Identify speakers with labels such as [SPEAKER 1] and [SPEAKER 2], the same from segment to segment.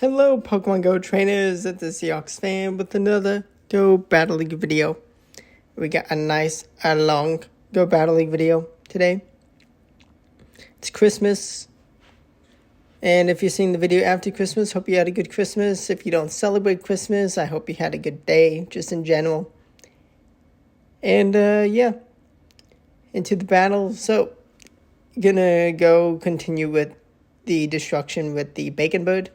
[SPEAKER 1] Hello, Pokemon Go trainers. It's the Seahawks fan with another Go Battle League video. We got a nice, long Go Battle League video today. It's Christmas, and if you're seeing the video after Christmas, hope you had a good Christmas. If you don't celebrate Christmas, I hope you had a good day, just in general. And yeah, into the battle. So, gonna go continue with the destruction with the Bacon Bird.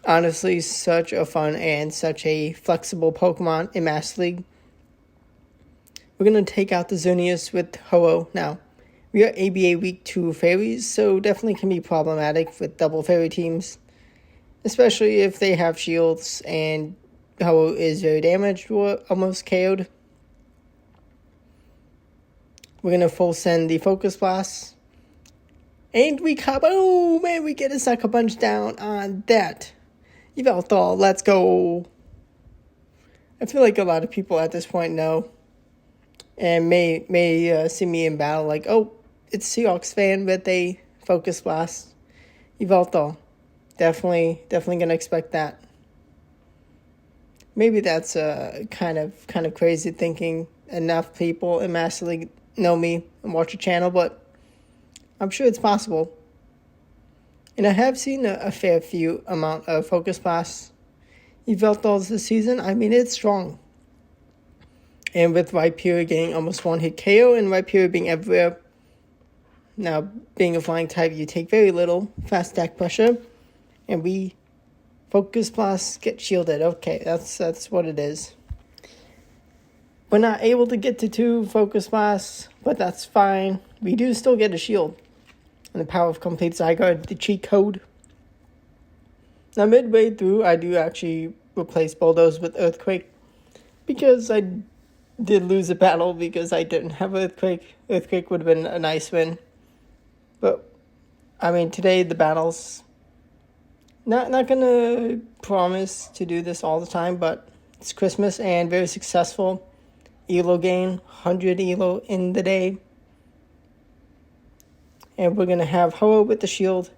[SPEAKER 1] Honestly, such a fun and such a flexible Pokemon in Master League. We're going to take out the Xerneas with Ho-Oh now. We are ABA Week 2 Fairies, so definitely can be problematic with double Fairy teams. Especially if they have shields and Ho-Oh is very damaged or almost KO'd. We're going to full send the Focus Blast. And we oh man, we get a Sucker Punch down on that. Yveltal, let's go. I feel like a lot of people at this point know and may see me in battle like, oh, it's Seahawks fan with a Focus Blast. Yveltal, definitely gonna expect that. Maybe that's kind of crazy thinking. Enough people in Master League know me and watch the channel, but I'm sure it's possible. And I have seen a fair few amount of Focus Blasts. Yveltals this season, I mean, it's strong. And with Rhyperior getting almost one-hit KO and Rhyperior being everywhere. Now, being a flying type, you take very little fast attack pressure. And we Focus Blast get shielded. Okay, that's what it is. We're not able to get to 2 Focus Blasts, but that's fine. We do still get a shield. And the power of complete Zygarde, the cheat code. Now midway through, I do actually replace Bulldoze with Earthquake. Because I did lose a battle because I didn't have Earthquake. Earthquake would have been a nice win. But, I mean, today the battle's not gonna promise to do this all the time, but it's Christmas and very successful. Elo gain, 100 Elo in the day. And we're going to have Ho-Oh with the shield.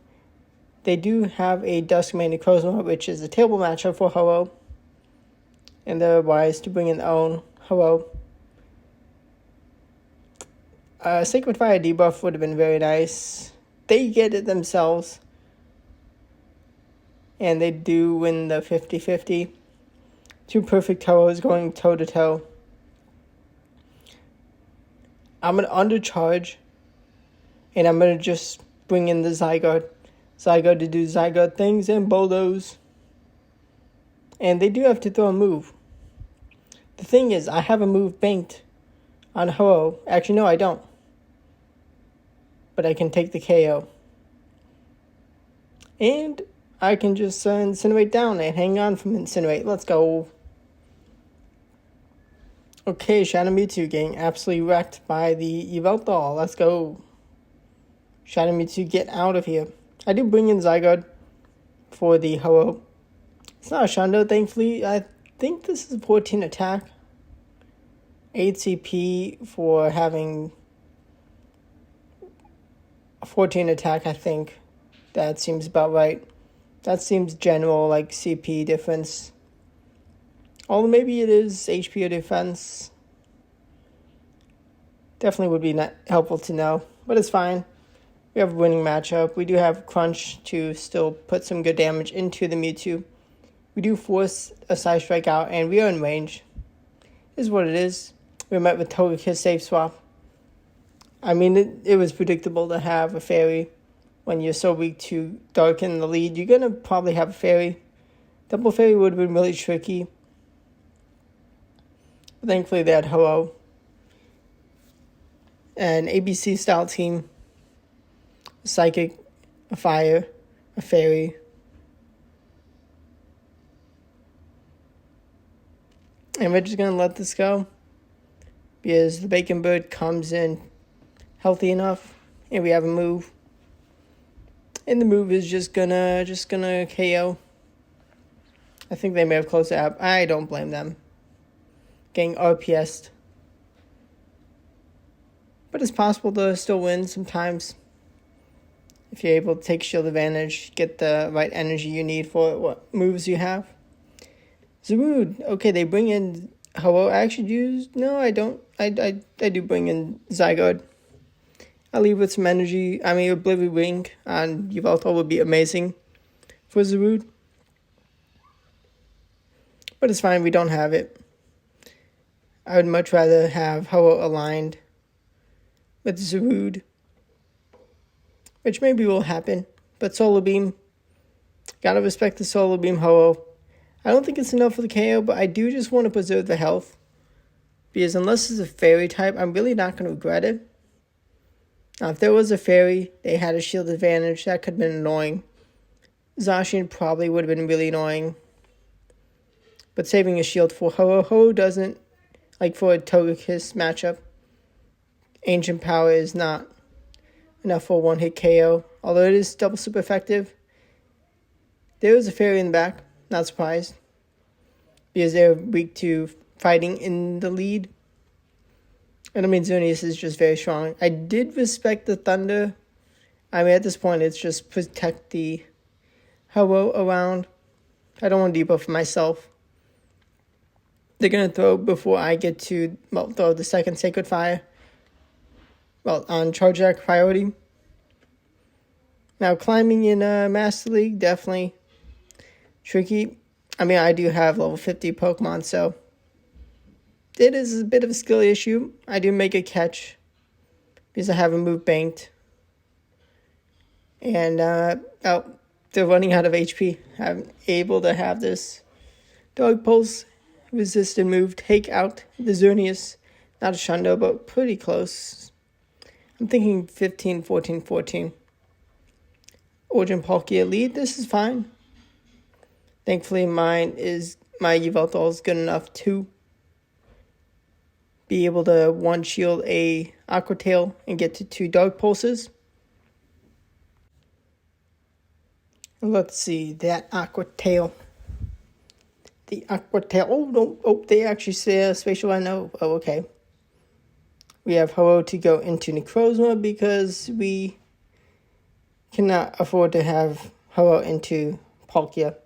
[SPEAKER 1] They do have a Duskmane Necrozma, which is a terrible matchup for Ho-Oh. And they're wise to bring in their own Ho-Oh. Sacred Fire debuff would have been very nice. They get it themselves. And they do win the 50-50. 2 perfect Ho-Ohs going toe-to-toe. I'm going to undercharge. And I'm going to just bring in the Zygarde. Zygarde to do Zygarde things and Bulldoze. And they do have to throw a move. The thing is, I have a move banked on Ho-Oh. Actually, no, I don't. But I can take the KO. And I can just Incinerate down and hang on from Incinerate. Let's go. Okay, Shadow Mewtwo getting absolutely wrecked by the Yveltal. Let's go. Shadow Mewtwo, get out of here. I do bring in Zygarde for the Ho-Oh. It's not a Shundo, thankfully. I think this is 14 attack. 8 CP for having 14 attack, I think. That seems about right. That seems general, like CP difference. Although maybe it is HP or defense. Definitely would be not helpful to know, but it's fine. We have a winning matchup. We do have Crunch to still put some good damage into the Mewtwo. We do force a Side Strike out, and we are in range. This is what it is. We met with Togekiss Safe Swap. I mean, it was predictable to have a Fairy. When you're so weak to Darken the lead, you're going to probably have a Fairy. Double Fairy would have been really tricky. But thankfully, they had Ho-Oh. An ABC style team. A Psychic, a Fire, a Fairy. And we're just going to let this go. Because the Bacon Bird comes in healthy enough. And we have a move. And the move is just gonna KO. I think they may have closed the app. I don't blame them. Getting RPS'd. But it's possible to still win sometimes. If you're able to take shield advantage, get the right energy you need for what moves you have. Zarude. Okay, they bring in Hello. I actually use... No, I don't. I do bring in Zygarde. I'll leave with some energy. I mean, Oblivion Ring on Yveltal would be amazing for Zarude. But it's fine, we don't have it. I would much rather have Hello aligned with Zarude, which maybe will happen. But Solar Beam, gotta respect the Solar Beam Hello. I don't think it's enough for the KO, but I do just want to preserve the health. Because unless it's a fairy type, I'm really not going to regret it. Now, if there was a fairy, they had a shield advantage, that could have been annoying. Zacian probably would have been really annoying. But saving a shield for Ho-Oh doesn't, like for a Togekiss matchup, Ancient Power is not enough for one-hit KO. Although it is double super effective. There is a fairy in the back, not surprised. Because they're weak to fighting in the lead. And I mean, Xerneas is just very strong. I did respect the Thunder. I mean, at this point, it's just protect the Ho-Oh around. I don't want to debuff myself. They're going to throw before I get to, well, throw the second Sacred Fire. Well, on Charge Attack priority. Now, climbing in Master League, definitely tricky. I mean, I do have level 50 Pokemon, so it is a bit of a skill issue. I do make a catch because I have a move banked. And, they're running out of HP. I'm able to have this Dog Pulse resistant move take out the Xerneas. Not a Shundo, but pretty close. I'm thinking 15, 14, 14. Origin Palkia lead. This is fine. Thankfully, my Yveltal is good enough to be able to one shield a Aqua Tail and get to 2 Dog Pulses. Let's see, that Aqua Tail. The Aqua Tail. Oh, no. Oh, they actually say spatial. I know. Oh, okay. We have Ho-Oh to go into Necrozma because we cannot afford to have Ho-Oh into Palkia.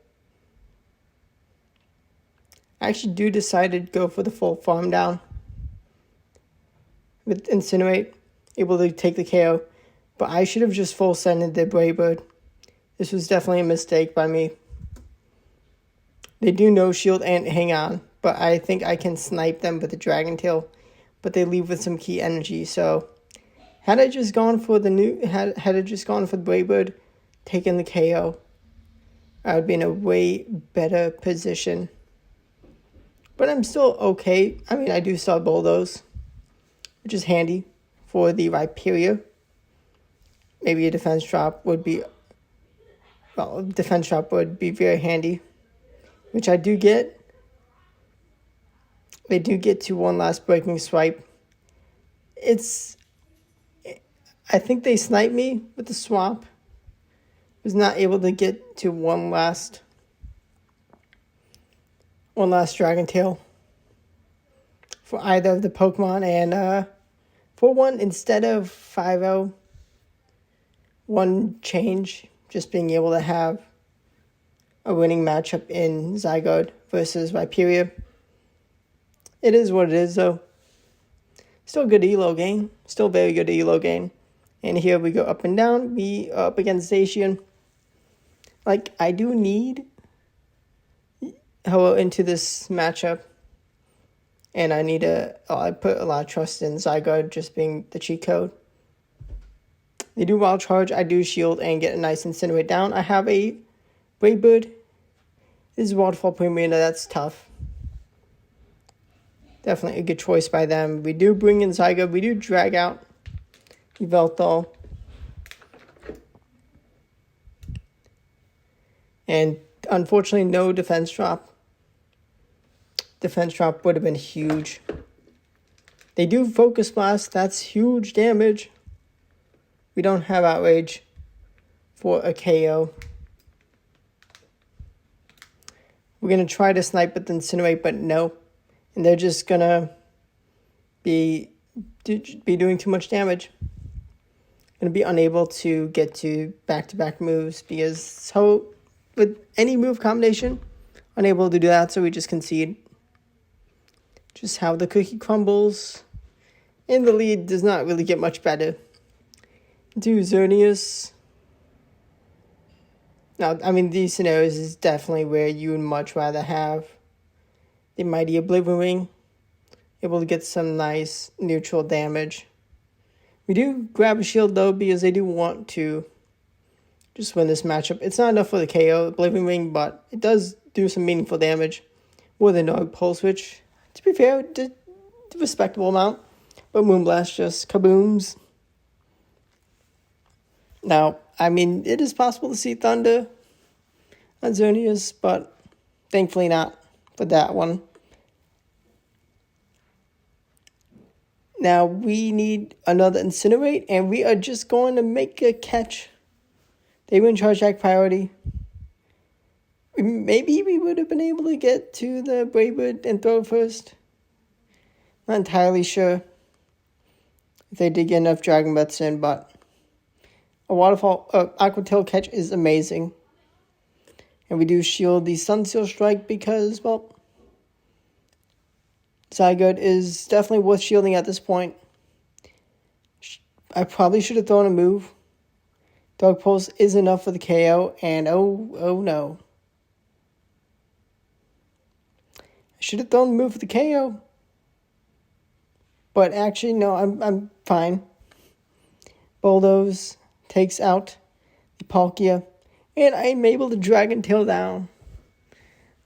[SPEAKER 1] I actually do decide to go for the full farm down with Incinerate, able to take the KO. But I should have just full sended the Brave Bird. This was definitely a mistake by me. They do no shield and hang on, but I think I can snipe them with the Dragon Tail. But they leave with some key energy, so had I just gone for the had I just gone for the Brave Bird, taken the KO, I would be in a way better position. But I'm still okay. I mean, I do still Bulldoze, which is handy for the Rhyperior. Maybe a defense drop would be, well, defense drop would be very handy, which I do get. They do get to one last Breaking Swipe. I think they sniped me with the swap. Was not able to get to one last Dragon Tail for either of the Pokemon, and for one, instead of 5-0, one change, just being able to have a winning matchup in Zygarde versus Rhyperior. It is what it is, though. Still good elo game. Still very good elo game. And here we go up and down. We are up against Zacian. Like, I do need Ho-Oh into this matchup. And I need to... I put a lot of trust in Zygarde just being the cheat code. They do Wild Charge. I do Shield and get a nice Incinerate down. I have a Brave Bird. This is Waterfall Premier. That's tough. Definitely a good choice by them. We do bring in Zygarde. We do drag out Yveltal. And unfortunately, no defense drop. Defense drop would have been huge. They do Focus Blast. That's huge damage. We don't have Outrage for a KO. We're going to try to snipe with Incinerate, but no. And they're just going to be doing too much damage. going to be unable to get to back-to-back moves because so with any move combination, unable to do that, so we just concede. Just how the cookie crumbles. And the lead does not really get much better. Do Xerneas. Now, I mean, these scenarios is definitely where you would much rather have the Mighty Oblivion, able to get some nice neutral damage. We do grab a shield though because they do want to just win this matchup. It's not enough for the KO Oblivion Ring, but it does do some meaningful damage. More than Dog Pulse, which, to be fair, did a respectable amount. But Moonblast just kabooms. Now, I mean, it is possible to see Thunder on Xerneas, but thankfully not for that one. Now, we need another Incinerate, and we are just going to make a catch. They win Charge Act priority. Maybe we would have been able to get to the Braybird and throw it first. Not entirely sure if they did get enough Dragon Breaths in, but a Waterfall Aqua Tail catch is amazing. And we do shield the Sunseal Strike because, well, Zygarde is definitely worth shielding at this point. I probably should have thrown a move. Dog Pulse is enough for the KO, and oh no. I should have thrown the move for the KO. But actually, no, I'm fine. Bulldoze takes out the Palkia, and I'm able to Dragon Tail down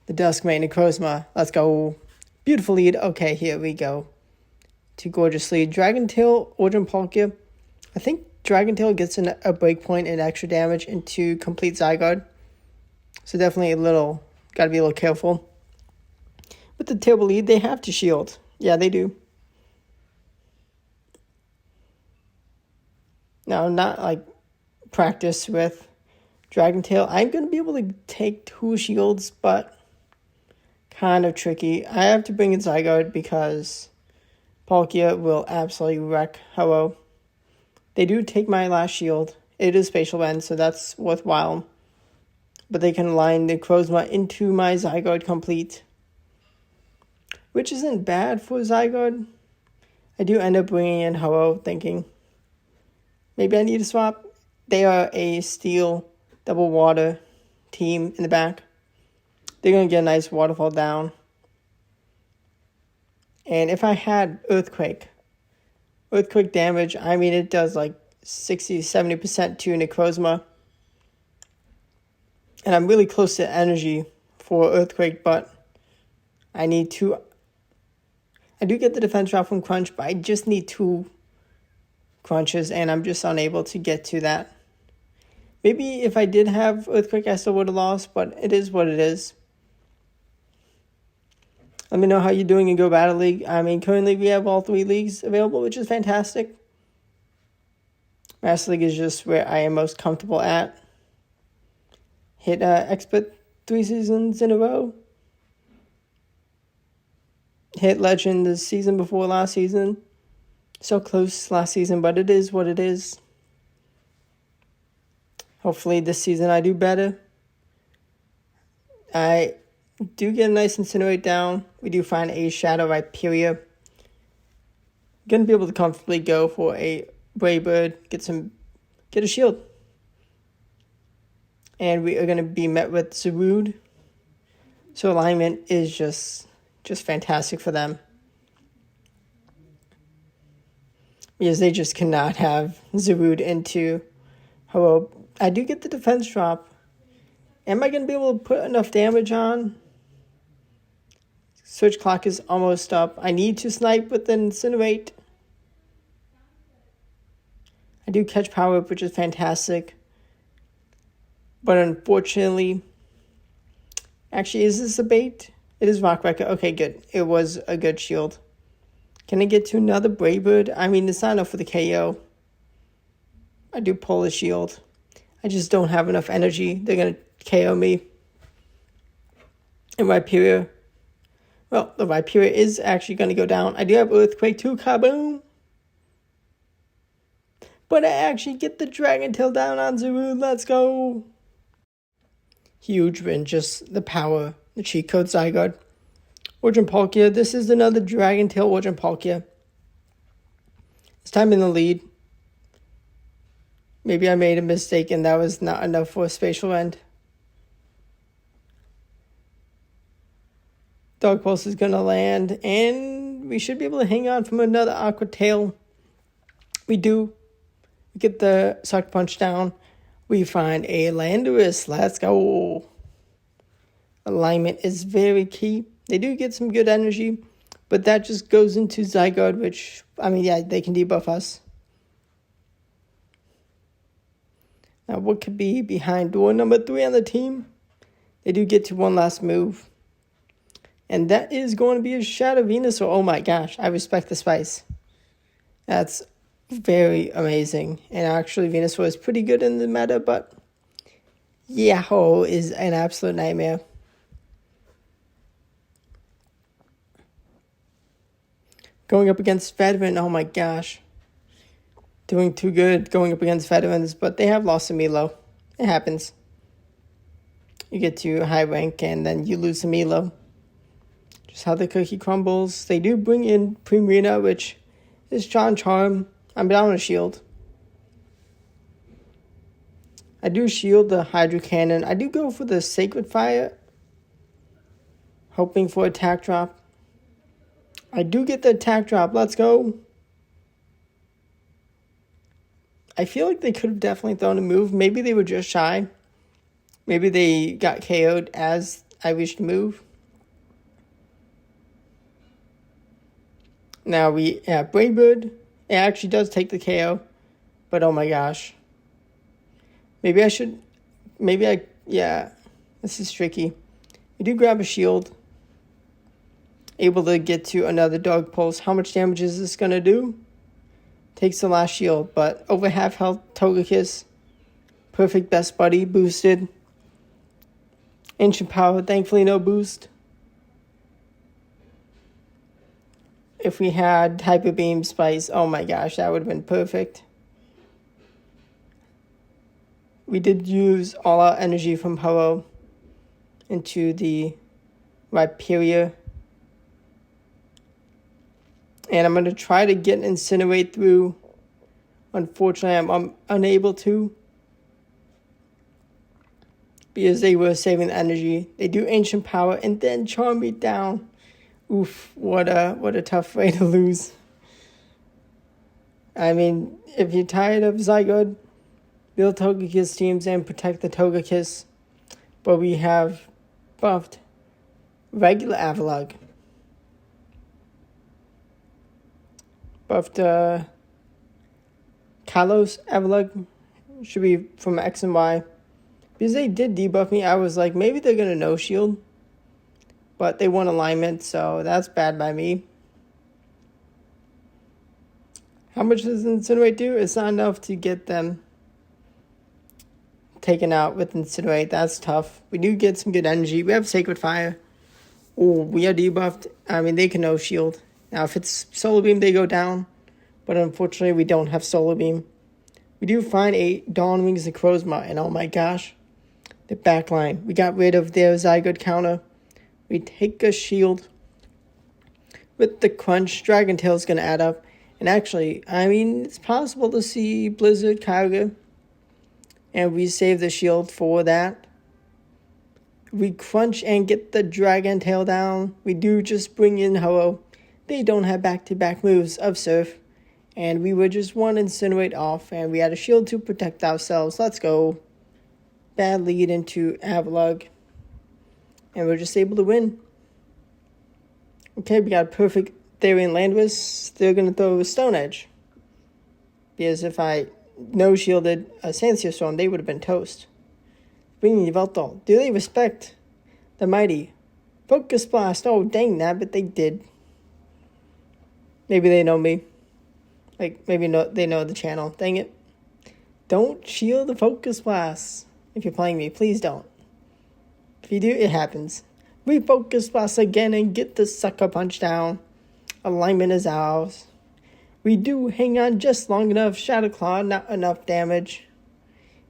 [SPEAKER 1] the Duskmane and Necrozma. Let's go. Beautiful lead. Okay, here we go. Two gorgeous lead. Dragon Tail, Origin Palkia. I think Dragon Tail gets a breakpoint and extra damage into complete Zygarde. So definitely gotta be a little careful. With the terrible lead, they have to shield. Yeah, they do. Now, not like practice with Dragon Tail. I'm going to be able to take 2 shields, but kind of tricky. I have to bring in Zygarde because Palkia will absolutely wreck Ho-Oh. They do take my last shield. It is Spatial Bend, so that's worthwhile. But they can line the Necrozma into my Zygarde complete, which isn't bad for Zygarde. I do end up bringing in Ho-Oh, thinking maybe I need to swap. They are a Steel Double Water team in the back. They're going to get a nice Waterfall down. And if I had Earthquake damage, I mean, it does like 60-70% to Necrozma. And I'm really close to energy for Earthquake, but I need 2. I do get the defense drop from Crunch, but I just need 2 crunches, and I'm just unable to get to that. Maybe if I did have Earthquake, I still would have lost, but it is what it is. Let me know how you're doing in Go Battle League. I mean, currently we have all 3 leagues available, which is fantastic. Master League is just where I am most comfortable at. Hit Expert 3 seasons in a row. Hit Legend the season before last season. So close last season, but it is what it is. Hopefully this season I do better. I do get a nice Incinerate down. We do find a Shadow Rhyperior. Gonna be able to comfortably go for a Braybird, get a shield. And we are gonna be met with Zarude. So alignment is just fantastic for them. Because they just cannot have Zarude into Ho-Oh. I do get the defense drop. Am I going to be able to put enough damage on? Search clock is almost up. I need to snipe with an Incinerate. I do catch Power Up, which is fantastic. But unfortunately, actually, is this a bait? It is Rock Wrecker. Okay, good. It was a good shield. Can I get to another Braybird? I mean, it's not enough for the KO. I do pull the shield. I just don't have enough energy. They're going to KO me. And Rhyperior. Well, the Rhyperior is actually going to go down. I do have Earthquake too. Kaboom! But I actually get the Dragon Tail down on Zarude. Let's go. Huge win. Just the power. The cheat code Zygarde. Origin Palkia. This is another Dragon Tail Origin Palkia. This time in the lead. Maybe I made a mistake and that was not enough for a spatial end. Dark Pulse is going to land, and we should be able to hang on from another Aqua Tail. We do. We get the Sucker Punch down. We find a Landorus. Let's go. Alignment is very key. They do get some good energy, but that just goes into Zygarde, which, I mean, yeah, they can debuff us. Now, what could be behind door number 3 on the team? They do get to one last move. And that is going to be a Shadow Venusaur. Oh my gosh, I respect the spice. That's very amazing. And actually, Venusaur is pretty good in the meta, but Yahoo is an absolute nightmare. Going up against veteran, oh my gosh. Doing too good going up against veterans, but they have lost to Milo. It happens. You get to high rank and then you lose to Milo. Just how the cookie crumbles. They do bring in Primarina, which is Charm. I'm down on a shield. I do shield the Hydro Cannon. I do go for the Sacred Fire, hoping for attack drop. I do get the attack drop. Let's go. I feel like they could have definitely thrown a move. Maybe they were just shy. Maybe they got KO'd as I reached move. Now we have Brave Bird. It actually does take the KO. But oh my gosh. Yeah. This is tricky. We do grab a shield. Able to get to another Dark Pulse. How much damage is this going to do? Takes the last shield, but over half health, Togekiss. Perfect Best Buddy, boosted. Ancient Power, thankfully no boost. If we had Hyper Beam Spice, oh my gosh, that would have been perfect. We did use all our energy from Ho-Oh into the Rhyperior. And I'm going to try to get Incinerate through. Unfortunately, I'm unable to. Because they were saving the energy. They do Ancient Power and then Charm me down. Oof, what a tough way to lose. I mean, if you're tired of Zygarde, build Togekiss teams and protect the Togekiss. But we have buffed regular Avalugg. Buffed Kalos Avalugg. Should be from X and Y. Because they did debuff me, I was like, maybe they're going to no-shield. But they won alignment, so that's bad by me. How much does Incinerate do? It's not enough to get them taken out with Incinerate. That's tough. We do get some good energy. We have Sacred Fire. Oh, we are debuffed. I mean, they can no-shield. Now, if it's Solar Beam, they go down. But unfortunately, we don't have Solar Beam. We do find a Dawn Wings and Crozma. And oh my gosh, the backline. We got rid of their Zygarde counter. We take a shield. With the crunch, Dragon Tail is going to add up. And actually, I mean, it's possible to see Blizzard Kyogre. And we save the shield for that. We crunch and get the Dragon Tail down. We do just bring in Ho-Oh. They don't have back-to-back moves of Surf. And we were just one Incinerate off. And we had a shield to protect ourselves. Let's go. Bad lead into Avalugg. And we're just able to win. Okay, we got a perfect Therian Landorus. They're going to throw a Stone Edge. Because if I no-shielded a Sandsear Storm, they would have been toast. Bringing Yveltal. Do they respect the mighty Focus Blast? Oh, dang that, but they did. Maybe they know me. Like, maybe they know the channel. Dang it. Don't shield the Focus Blast. If you're playing me, please don't. If you do, it happens. We Focus Blast again and get the Sucker Punch down. Alignment is ours. We do hang on just long enough. Shadow Claw, not enough damage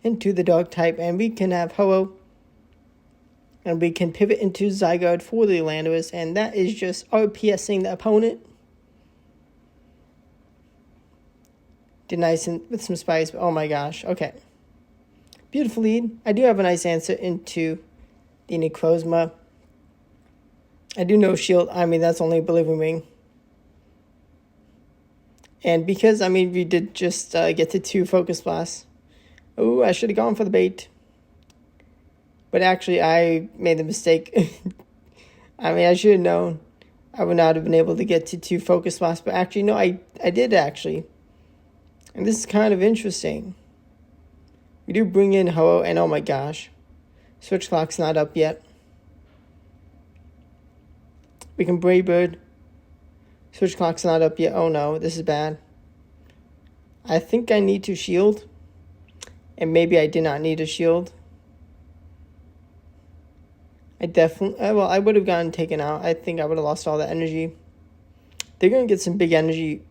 [SPEAKER 1] into the dog type. And we can have Ho-Oh. And we can pivot into Zygarde for the Landorus. And that is just RPSing the opponent. Did nice with some spice. Oh my gosh. Okay. Beautiful lead. I do have a nice answer into the Necrozma. I do know shield. I mean, that's only a Believing Ring. And because, I mean, we did just get to 2 Focus Blasts. Oh, I should have gone for the bait. But actually, I made the mistake. I mean, I should have known. I would not have been able to get to 2 Focus Blasts. But actually, no, I did actually. And this is kind of interesting. We do bring in Ho-Oh, and oh my gosh. Switch Clock's not up yet. We can Brave Bird. Switch Clock's not up yet. Oh no, this is bad. I think I need to shield. And maybe I did not need a shield. I definitely, well, I would have gotten taken out. I think I would have lost all the energy. They're going to get some big energy.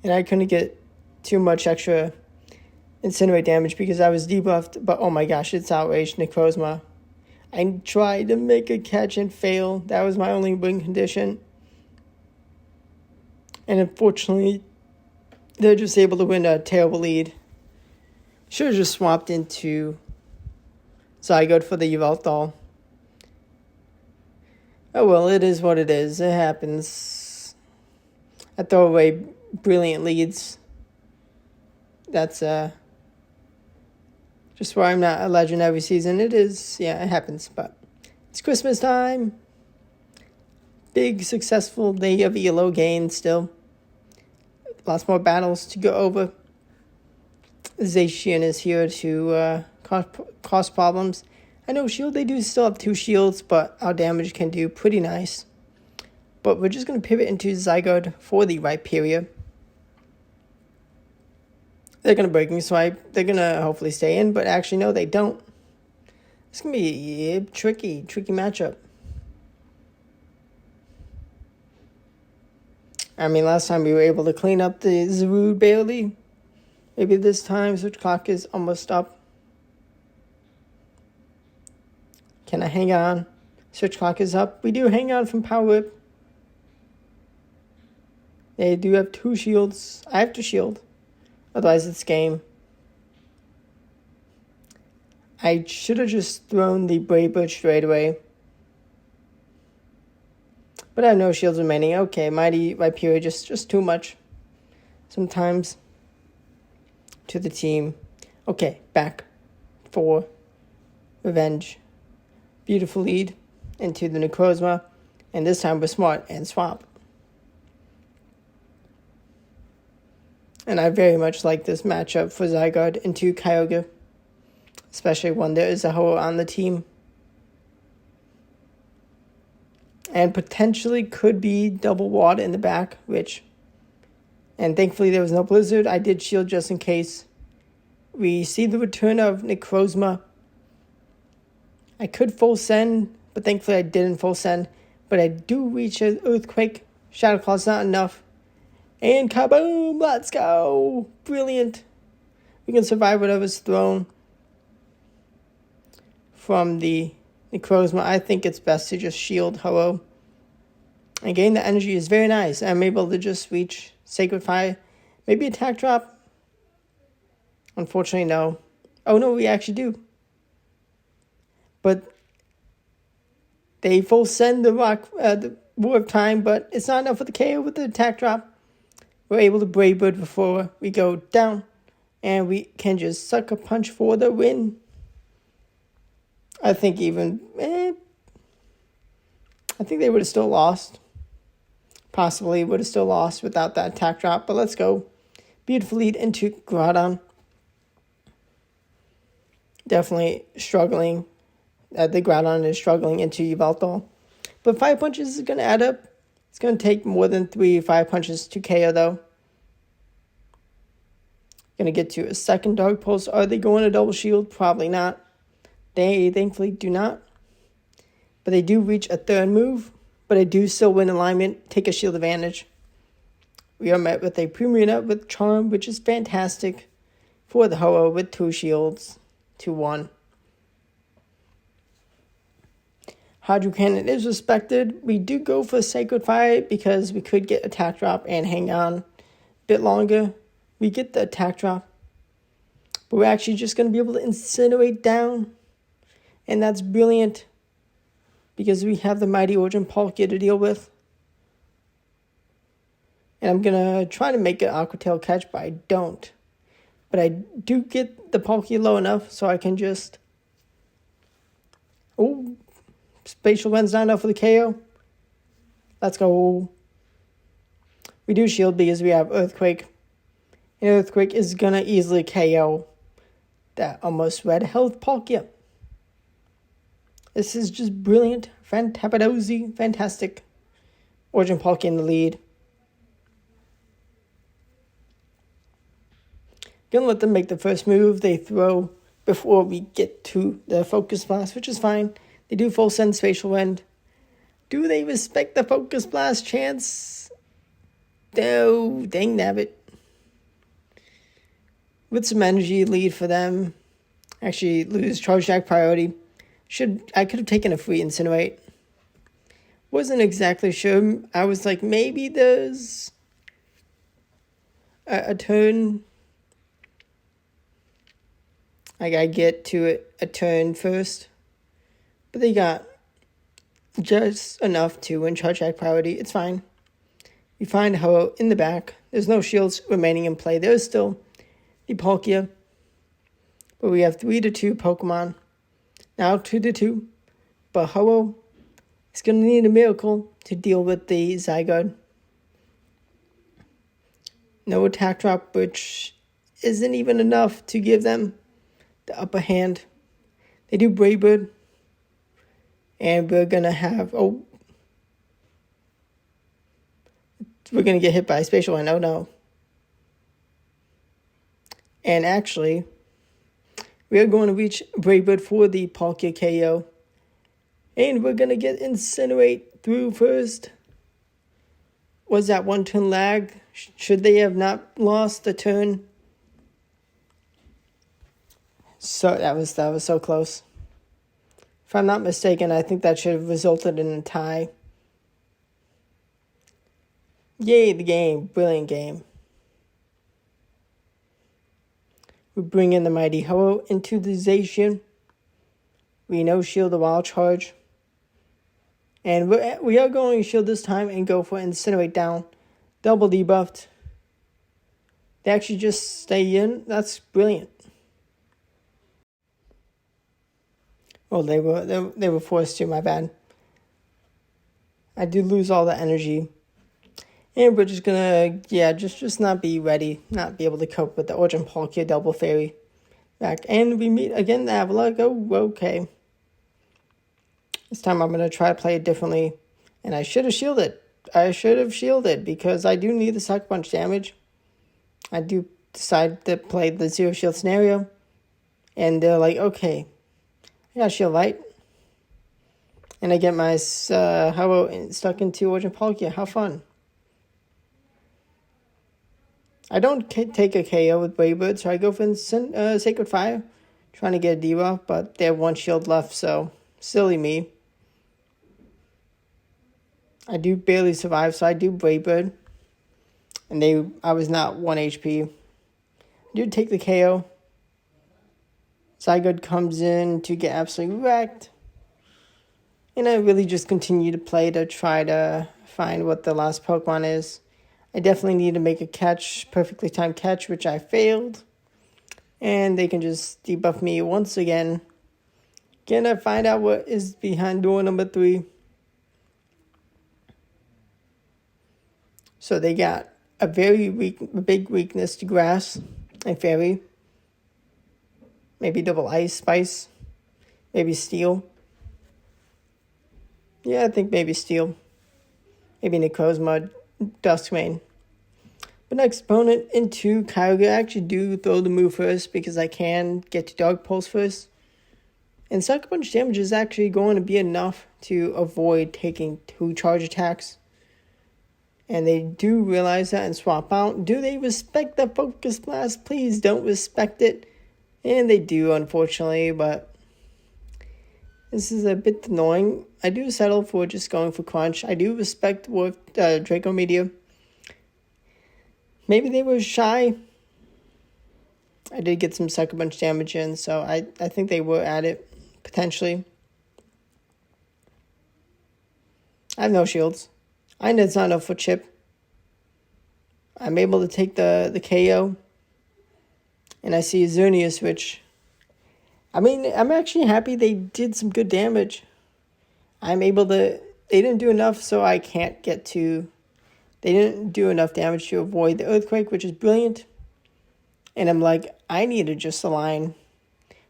[SPEAKER 1] And I couldn't get too much extra Incinerate damage because I was debuffed. But oh my gosh, it's outraged Necrozma. I tried to make a catch and fail. That was my only win condition. And unfortunately, they're just able to win a terrible lead. Should have just swapped into Zygarde for the Yveltal. Oh well, it is what it is. It happens. I throw away brilliant leads. That's just why I'm not a legend every season. It is, yeah, it happens. But it's Christmas time. Big successful day of ELO gain still. Lots more battles to go over. Zacian is here to cause problems. I know shield, they do still have 2 shields, but our damage can do pretty nice. But we're just going to pivot into Zygarde for the Rhyperior. They're going to Breaking Swipe. They're going to hopefully stay in, but actually, no, they don't. It's going to be a tricky matchup. I mean, last time we were able to clean up the Zarude barely. Maybe this time, Switch Clock is almost up. Can I hang on? Switch Clock is up. We do hang on from Power Whip. They do have 2 shields. I have to shield. Otherwise, it's game. I should have just thrown the Brave Bird straight away. But I have no shields remaining. Okay, Mighty Rhyperior, just too much. Sometimes. To the team. Okay, back for revenge. Beautiful lead into the Necrozma. And this time we're smart and swap. And I very much like this matchup for Zygarde into Kyogre. Especially when there is a Ho-Oh on the team. And potentially could be double water in the back, which... And thankfully there was no blizzard. I did shield just in case. We see the return of Necrozma. I could full send, but thankfully I didn't full send. But I do reach an Earthquake. Shadow Claw's not enough. And kaboom! Let's go! Brilliant. We can survive whatever's thrown from the Necrozma. I think it's best to just shield Ho-Oh. And gain the energy is very nice. I'm able to just reach Sacred Fire. Maybe attack drop. Unfortunately, no. Oh no, we actually do. But they full send the War of Time, but it's not enough for the KO with the attack drop. We're able to Brave Bird before we go down. And we can just sucker punch for the win. I think even... I think they would have still lost. Possibly would have still lost without that attack drop. But let's go. Beautiful lead into Groudon. Definitely struggling. The Groudon is struggling into Yveltal. But 5 punches is going to add up. It's going to take more than 5 punches to KO, though. Going to get to a second Dark Pulse. Are they going to double shield? Probably not. They thankfully do not. But they do reach a third move. but I do still win alignment, take a shield advantage. We are met with a Premium Up with Charm, which is fantastic for the Ho-Oh with 2 shields, 2-1. Hydro Cannon is respected. We do go for Sacred Fire because we could get attack drop and hang on a bit longer. We get the attack drop, but we're actually just going to be able to incinerate down, and that's brilliant because we have the Mighty Origin Palkia to deal with. And I'm going to try to make an Aqua Tail catch, but I don't. But I do get the Palkia low enough so I can just... Oh, Spatial Lens not enough for the KO. Let's go. We do shield because we have Earthquake. And Earthquake is going to easily KO that almost red health Palkia. This is just brilliant. Fantastic. Origin Palkia in the lead. Gonna let them make the first move. They throw before we get to the Focus Blast, which is fine. They do full send Spatial Wind. Do they respect the Focus Blast chance? No, dang nabbit. With some energy lead for them. Actually lose Charge Attack priority. I could have taken a free Incinerate. Wasn't exactly sure. I was like, maybe there's a turn. Like I get to it a turn first. But they got just enough to win Charge Attack priority. It's fine. We find Ho-Oh in the back. There's no shields remaining in play. There's still the Palkia. But we have 3-2 Pokemon. Now 2-2. But Ho-Oh is going to need a miracle to deal with the Zygarde. No attack drop, which isn't even enough to give them the upper hand. They do Brave Bird. And we're going to have... Oh. We're going to get hit by a Spatial Wind. Oh, no. And actually, we are going to reach Brave Bird for the Palkia KO. And we're going to get Incinerate through first. Was that 1 turn lag? Should they have not lost the turn? So that was so close. If I'm not mistaken, I think that should have resulted in a tie. Yay, the game. Brilliant game. We bring in the Mighty Ho-Oh into the Zacian. We no shield the Wild Charge. And we are going to shield this time and go for Incinerate down. Double debuffed. They actually just stay in. That's brilliant. Well, they were forced to, my bad. I did lose all the energy. And we're just gonna, just not be ready. Not be able to cope with the Origin Palkia double fairy back. And we meet again the Avila. Oh, okay. This time I'm gonna try to play it differently. And I should have shielded. Because I do need the Sucker Punch damage. I do decide to play the Zero Shield scenario. And they're like, okay. I got Shield Light. And I get my Ho-Oh stuck into Origin Palkia. How fun. I don't take a KO with Brave Bird, so I go for Sacred Fire. Trying to get a debuff, but they have 1 shield left, so silly me. I do barely survive, so I do Brave Bird. And I was not 1 HP. I do take the KO. Zygarde comes in to get absolutely wrecked. And I really just continue to play to try to find what the last Pokemon is. I definitely need to make a catch, perfectly timed catch, which I failed. And they can just debuff me once again. Gonna find out what is behind door number 3. So they got a very big weakness to Grass and Fairy. Maybe double Ice, Spice. Maybe Steel. Yeah, I think maybe Steel. Maybe Necrozma, Duskmane. But next opponent into Kyogre. I actually do throw the move first because I can get to Dark Pulse first. And Sucker Punch damage is actually going to be enough to avoid taking 2 charge attacks. And they do realize that and swap out. Do they respect the Focus Blast? Please don't respect it. And they do, unfortunately, but this is a bit annoying. I do settle for just going for Crunch. I do respect what Draco Meteor. Maybe they were shy. I did get some Sucker Punch damage in, so I think they were at it, potentially. I have no shields. I know it's not enough for Chip. I'm able to take the KO. And I see Xerneas, which, I mean, I'm actually happy they did some good damage. I'm able to, they didn't do enough, so I can't get to, they didn't do enough damage to avoid the Earthquake, which is brilliant. And I'm like, I need to just align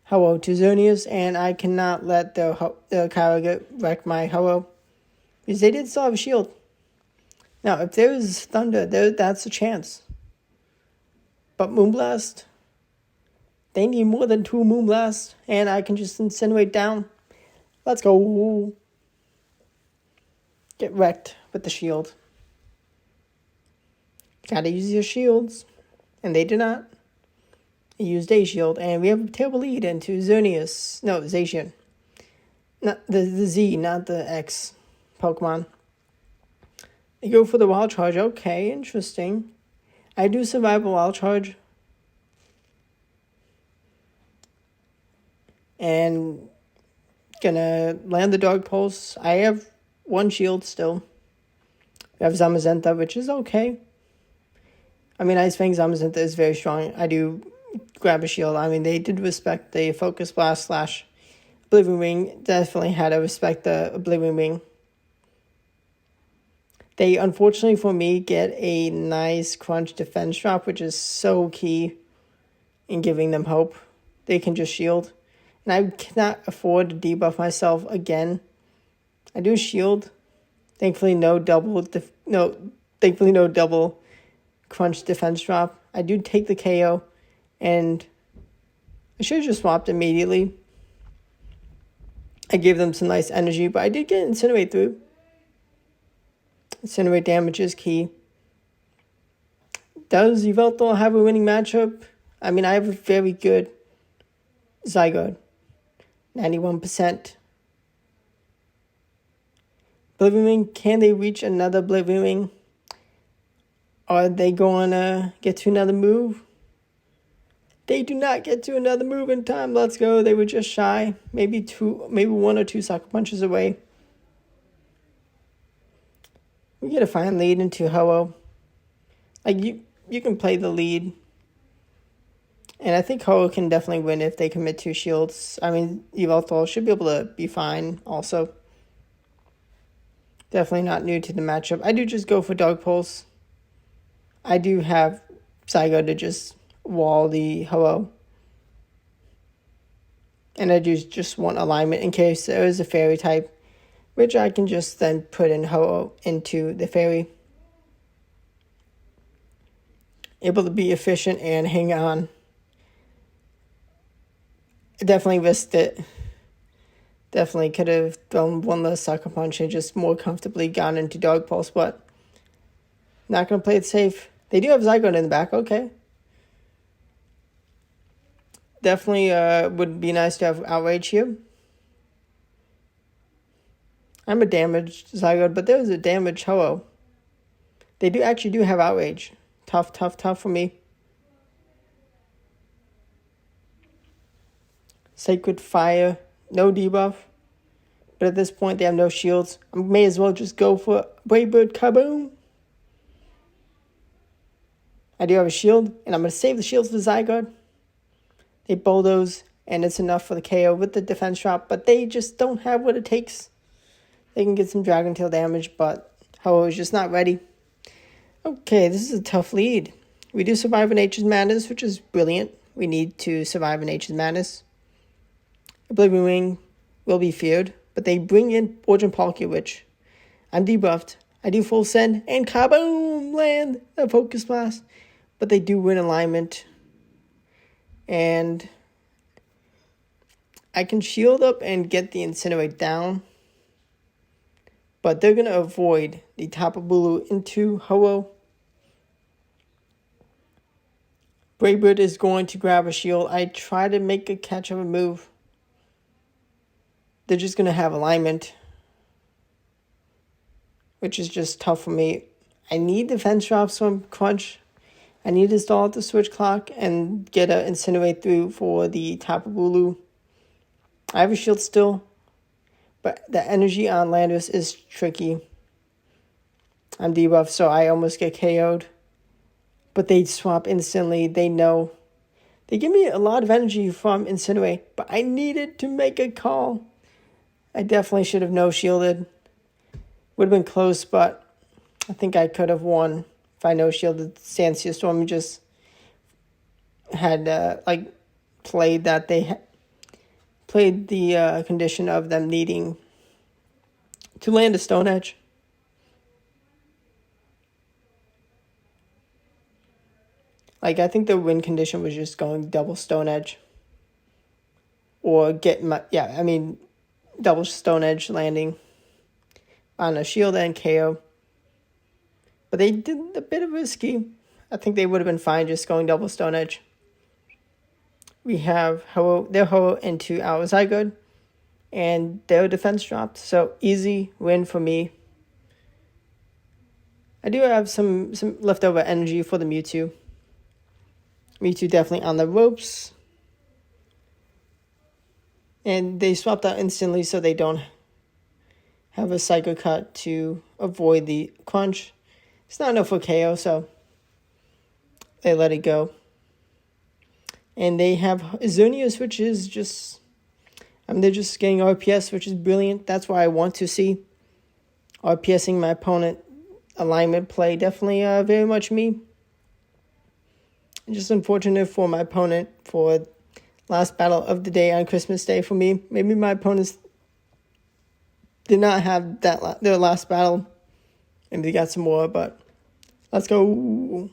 [SPEAKER 1] Ho-Oh to Xerneas, and I cannot let the Kyogre wreck my Ho-Oh, because they did still have a shield. Now, if there was Thunder, that's a chance. But Moonblast, they need more than 2 Moonblasts, and I can just Incinerate down. Let's go. Get wrecked with the shield. Gotta use your shields. And they did not. They used a shield, and we have a terrible lead into Xerneas. No, Zacian. Not the Z, not the X Pokemon. They go for the Wild Charge. Okay, interesting. I do survive a Wild Charge. And gonna land the Dog Pulse. I have 1 shield still. We have Zamazenta, which is okay. I mean, Ice Fang Zamazenta is very strong. I do grab a shield. I mean, they did respect the Focus Blast / Oblivion Ring. Definitely had to respect the Oblivion Ring. They, unfortunately for me, get a nice Crunch defense drop, which is so key in giving them hope. They can just shield. And I cannot afford to debuff myself again. I do shield. Thankfully, no double Crunch defense drop. I do take the KO, and I should have just swapped immediately. I gave them some nice energy, but I did get Incinerate through. Incinerate damage is key. Does Yveltal have a winning matchup? I mean, I have a very good Zygarde. 91%. Oblivion Ring, can they reach another Oblivion Ring? Are they going to get to another move? They do not get to another move in time. Let's go. They were just shy. Maybe 1 or 2 Sucker Punches away. We get a fine lead into Ho-Oh. Like, you can play the lead. And I think Ho-Oh can definitely win if they commit 2 shields. I mean, Yveltal should be able to be fine also. Definitely not new to the matchup. I do just go for Dog Pulse. I do have Zygarde to just wall the Ho-Oh. And I do just want alignment in case there is a Fairy type, which I can just then put in Ho-Oh into the Fairy. Able to be efficient and hang on. I definitely risked it. Definitely could have thrown 1 less Sucker Punch and just more comfortably gone into Dog Pulse, but not going to play it safe. They do have Zygarde in the back, okay. Definitely would be nice to have Outrage here. I'm a damaged Zygarde, but there's a damaged Ho-Oh. They actually do have Outrage. Tough for me. Sacred Fire, no debuff. But at this point, they have no shields. I may as well just go for Brave Bird Kaboom. I do have a shield, and I'm going to save the shields for Zygarde. They bulldoze, and it's enough for the KO with the defense drop, but they just don't have what it takes. They can get some Dragon Tail damage, but Ho-Oh is just not ready. Okay, this is a tough lead. We do survive in Nature's Madness, which is brilliant. We need to survive in Nature's Madness. Oblivion Ring will be feared, but they bring in Origin Palkia, which I'm debuffed. I do full send, and kaboom! Land a Focus Blast. But they do win alignment. And I can shield up and get the Incinerate down, but they're going to avoid the Tapu Bulu into Ho-Oh. Braybird is going to grab a shield. I try to make a catch of a move. They're just going to have alignment, which is just tough for me. I need defense drops from Crunch. I need to stall out the switch clock and get an Incinerate through for the Tapu Bulu. I have a shield still, but the energy on Landorus is tricky. I'm debuffed, so I almost get KO'd. But they swap instantly. They know. They give me a lot of energy from Incinerate, but I needed to make a call. I definitely should have no-shielded. Would have been close, but I think I could have won if I no-shielded. Sandsear Storm just had played that they played the condition of them needing to land a Stone Edge. I think the win condition was just going double Stone Edge. Or double Stone Edge landing on a shield and KO. But they did a bit of risky. I think they would have been fine just going double Stone Edge. We have their Ho-Oh into our Zygarde, and their defense dropped. So easy win for me. I do have some leftover energy for the Mewtwo. Mewtwo definitely on the ropes. And they swapped out instantly so they don't have a Psycho Cut to avoid the Crunch. It's not enough for KO, so they let it go. And they have Xerneas, which is just... they're just getting RPS, which is brilliant. That's why I want to see RPSing my opponent. Alignment play, definitely very much me. Just unfortunate for my opponent for last battle of the day on Christmas Day for me. Maybe my opponents did not have their last battle. Maybe they got some more, but let's go.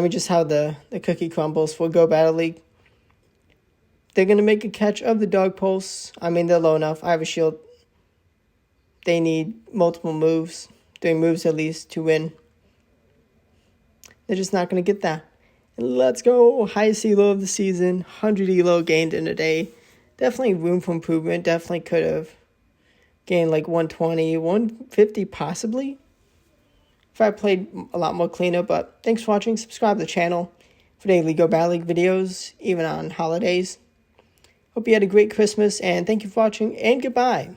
[SPEAKER 1] Just how the cookie crumbles for Go Battle League. They're going to make a catch of the Dog Pulse. They're low enough. I have a shield. They need multiple moves, 3 moves at least, to win. They're just not going to get that. Let's go. Highest elo of the season. 100 elo gained in a day. Definitely room for improvement. Definitely could have gained 120, 150 possibly. If I played a lot more cleaner. But thanks for watching. Subscribe to the channel for daily Go Battle League videos, even on holidays. Hope you had a great Christmas. And thank you for watching. And goodbye.